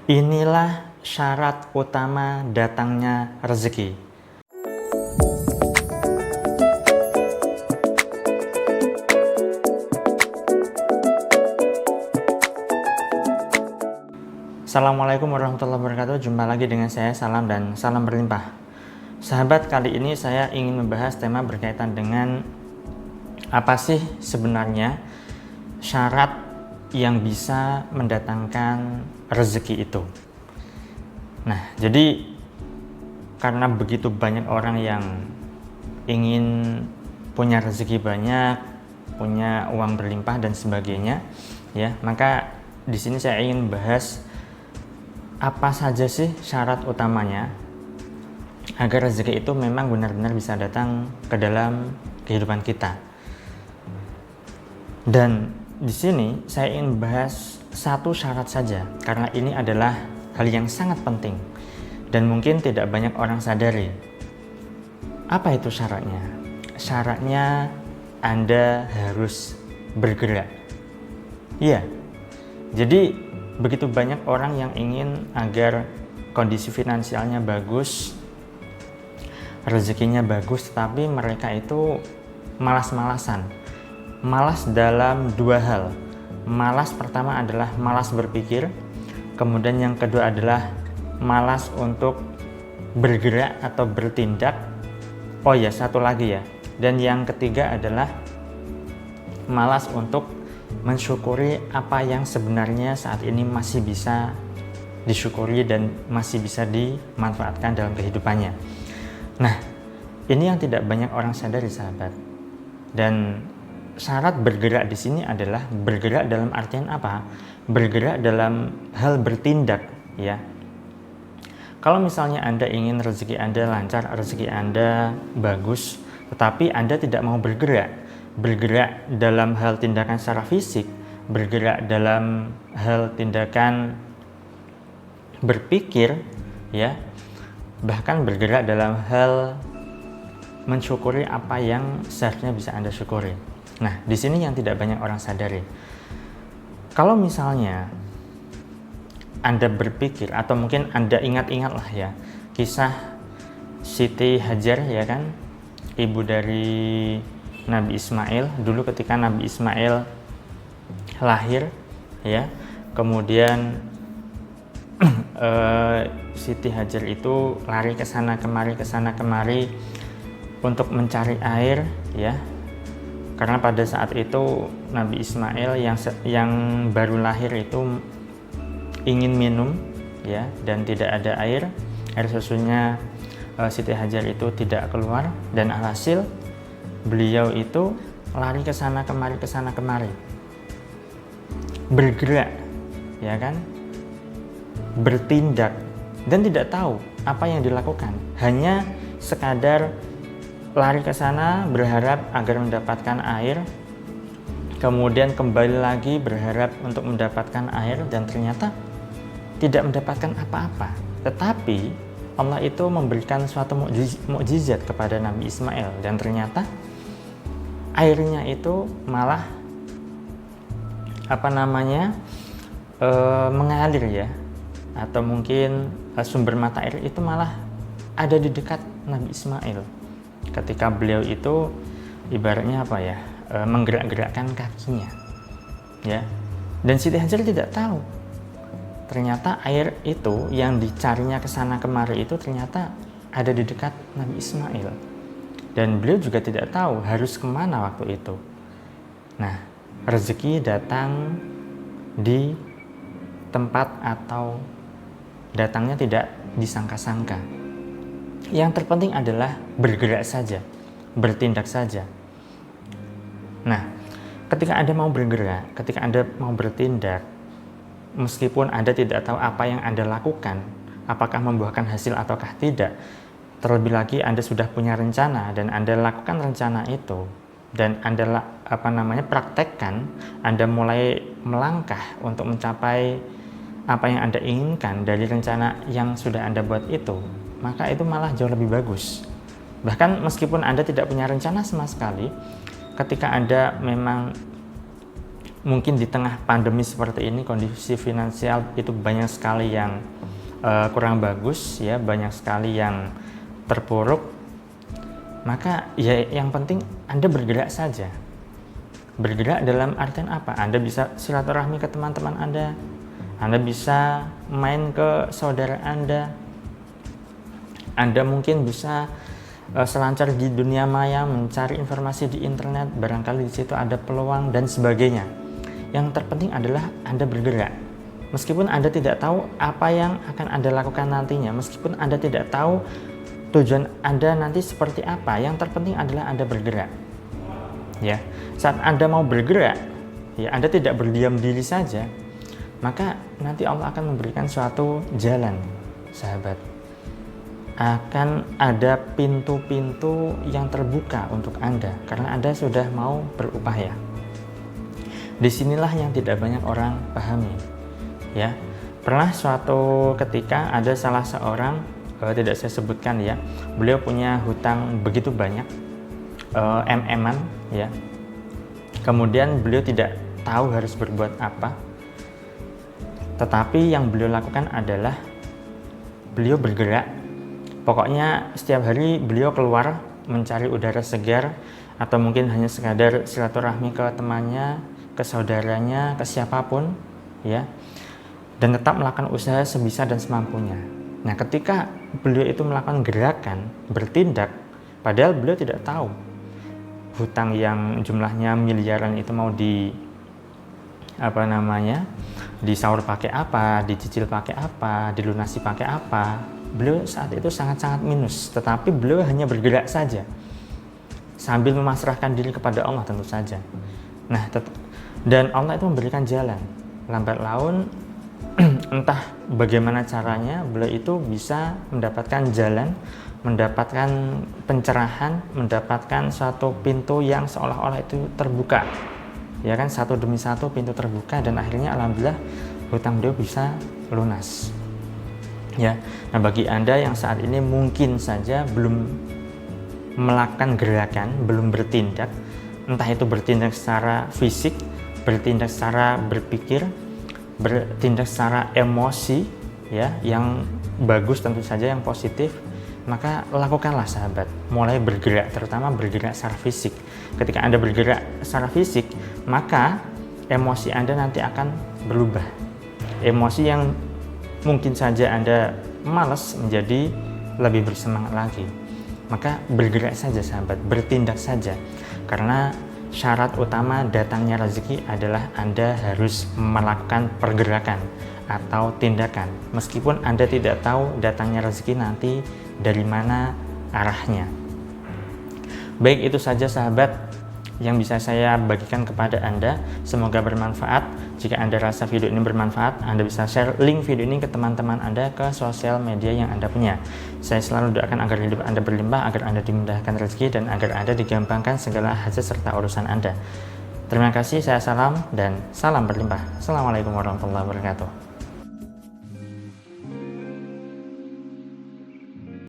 Inilah syarat utama datangnya rezeki. Assalamualaikum warahmatullahi wabarakatuh. Jumpa lagi dengan saya, Salam dan salam berlimpah. Sahabat, kali ini saya ingin membahas tema berkaitan dengan apa sih sebenarnya syarat yang bisa mendatangkan rezeki itu. Nah, jadi karena begitu banyak orang yang ingin punya rezeki banyak, punya uang berlimpah dan sebagainya, ya, maka di sini saya ingin bahas apa saja sih syarat utamanya agar rezeki itu memang benar-benar bisa datang ke dalam kehidupan kita. Dan di sini saya ingin bahas satu syarat saja, karena ini adalah hal yang sangat penting dan mungkin tidak banyak orang sadari. Apa itu syaratnya? Syaratnya Anda harus bergerak. Iya, jadi begitu banyak orang yang ingin agar kondisi finansialnya bagus, rezekinya bagus, tetapi mereka itu malas-malasan. Malas dalam dua hal. Malas pertama adalah malas berpikir, kemudian yang kedua adalah malas untuk bergerak atau bertindak. Oh ya, satu lagi ya. Dan yang ketiga adalah malas untuk mensyukuri apa yang sebenarnya saat ini masih bisa disyukuri dan masih bisa dimanfaatkan dalam kehidupannya. Nah, ini yang tidak banyak orang sadari, sahabat. Dan syarat bergerak di sini adalah bergerak dalam artian apa? Bergerak dalam hal bertindak, ya. Kalau misalnya Anda ingin rezeki Anda lancar, rezeki Anda bagus, tetapi Anda tidak mau bergerak dalam hal tindakan secara fisik, bergerak dalam hal tindakan berpikir, ya, bahkan bergerak dalam hal mensyukuri apa yang seharusnya bisa Anda syukuri. Nah, di sini yang tidak banyak orang sadari. Kalau misalnya Anda berpikir, atau mungkin Anda ingat-ingat lah ya, kisah Siti Hajar, ya kan, ibu dari Nabi Ismail. Dulu ketika Nabi Ismail lahir, ya, kemudian Siti Hajar itu lari ke sana kemari untuk mencari air, ya. Karena pada saat itu Nabi Ismail yang baru lahir itu ingin minum, ya, dan tidak ada air susunya. Siti Hajar itu tidak keluar, dan alhasil beliau itu lari ke sana kemari, bergerak, ya kan, bertindak, dan tidak tahu apa yang dilakukan, hanya sekadar lari ke sana berharap agar mendapatkan air, kemudian kembali lagi berharap untuk mendapatkan air, dan ternyata tidak mendapatkan apa-apa. Tetapi Allah itu memberikan suatu mukjizat kepada Nabi Ismail, dan ternyata airnya itu malah mengalir, ya, atau mungkin sumber mata air itu malah ada di dekat Nabi Ismail. Ketika beliau itu ibaratnya menggerak-gerakkan kakinya, ya, dan Siti Hajar tidak tahu ternyata air itu yang dicarinya kesana kemari itu ternyata ada di dekat Nabi Ismail, dan beliau juga tidak tahu harus kemana waktu itu. Nah, rezeki datang di tempat atau datangnya tidak disangka-sangka. Yang terpenting adalah bergerak saja, bertindak saja. Nah, ketika Anda mau bergerak, ketika Anda mau bertindak, meskipun Anda tidak tahu apa yang Anda lakukan, apakah membuahkan hasil ataukah tidak, terlebih lagi Anda sudah punya rencana dan Anda lakukan rencana itu, dan Anda praktekkan, Anda mulai melangkah untuk mencapai apa yang Anda inginkan dari rencana yang sudah Anda buat itu, maka itu malah jauh lebih bagus. Bahkan meskipun Anda tidak punya rencana sama sekali, ketika Anda memang mungkin di tengah pandemi seperti ini, kondisi finansial itu banyak sekali yang kurang bagus ya, banyak sekali yang terpuruk, maka ya yang penting Anda bergerak saja. Bergerak dalam artian apa? Anda bisa silaturahmi ke teman-teman Anda bisa main ke saudara Anda mungkin bisa selancar di dunia maya, mencari informasi di internet, barangkali di situ ada peluang dan sebagainya. Yang terpenting adalah Anda bergerak. Meskipun Anda tidak tahu apa yang akan Anda lakukan nantinya, meskipun Anda tidak tahu tujuan Anda nanti seperti apa, yang terpenting adalah Anda bergerak. Ya, saat Anda mau bergerak, ya Anda tidak berdiam diri saja, maka nanti Allah akan memberikan suatu jalan, sahabat. Akan ada pintu-pintu yang terbuka untuk Anda karena Anda sudah mau berupaya. Disinilah yang tidak banyak orang pahami. Ya, pernah suatu ketika ada salah seorang, tidak saya sebutkan ya, beliau punya hutang begitu banyak, MM-an ya. Kemudian beliau tidak tahu harus berbuat apa. Tetapi yang beliau lakukan adalah beliau bergerak. Pokoknya setiap hari beliau keluar mencari udara segar, atau mungkin hanya sekadar silaturahmi ke temannya, ke saudaranya, ke siapapun ya. Dan tetap melakukan usaha sebisa dan semampunya. Nah, ketika beliau itu melakukan gerakan, bertindak, padahal beliau tidak tahu hutang yang jumlahnya miliaran itu mau disaur pakai apa, dicicil pakai apa, dilunasi pakai apa. Beliau saat itu sangat-sangat minus, tetapi beliau hanya bergerak saja sambil memasrahkan diri kepada Allah tentu saja. Nah, dan Allah itu memberikan jalan lambat laun. Entah bagaimana caranya beliau itu bisa mendapatkan jalan, mendapatkan pencerahan, mendapatkan suatu pintu yang seolah-olah itu terbuka. Ya kan, satu demi satu pintu terbuka dan akhirnya alhamdulillah hutang beliau bisa lunas. Ya. Nah, bagi Anda yang saat ini mungkin saja belum melakukan gerakan, belum bertindak, entah itu bertindak secara fisik, bertindak secara berpikir, bertindak secara emosi ya, yang bagus tentu saja, yang positif, maka lakukanlah sahabat, mulai bergerak, terutama bergerak secara fisik. Ketika Anda bergerak secara fisik, maka emosi Anda nanti akan berubah. Emosi yang mungkin saja Anda malas menjadi lebih bersemangat lagi. Maka bergerak saja sahabat, bertindak saja, karena syarat utama datangnya rezeki adalah Anda harus melakukan pergerakan atau tindakan. Meskipun Anda tidak tahu datangnya rezeki nanti dari mana arahnya. Baik, itu saja sahabat yang bisa saya bagikan kepada Anda. Semoga bermanfaat. Jika Anda rasa video ini bermanfaat, Anda bisa share link video ini ke teman-teman Anda, ke sosial media yang Anda punya. Saya selalu doakan agar hidup Anda berlimpah, agar Anda dimudahkan rezeki, dan agar Anda digampangkan segala hajat serta urusan Anda. Terima kasih, saya salam dan salam berlimpah. Assalamualaikum warahmatullahi wabarakatuh.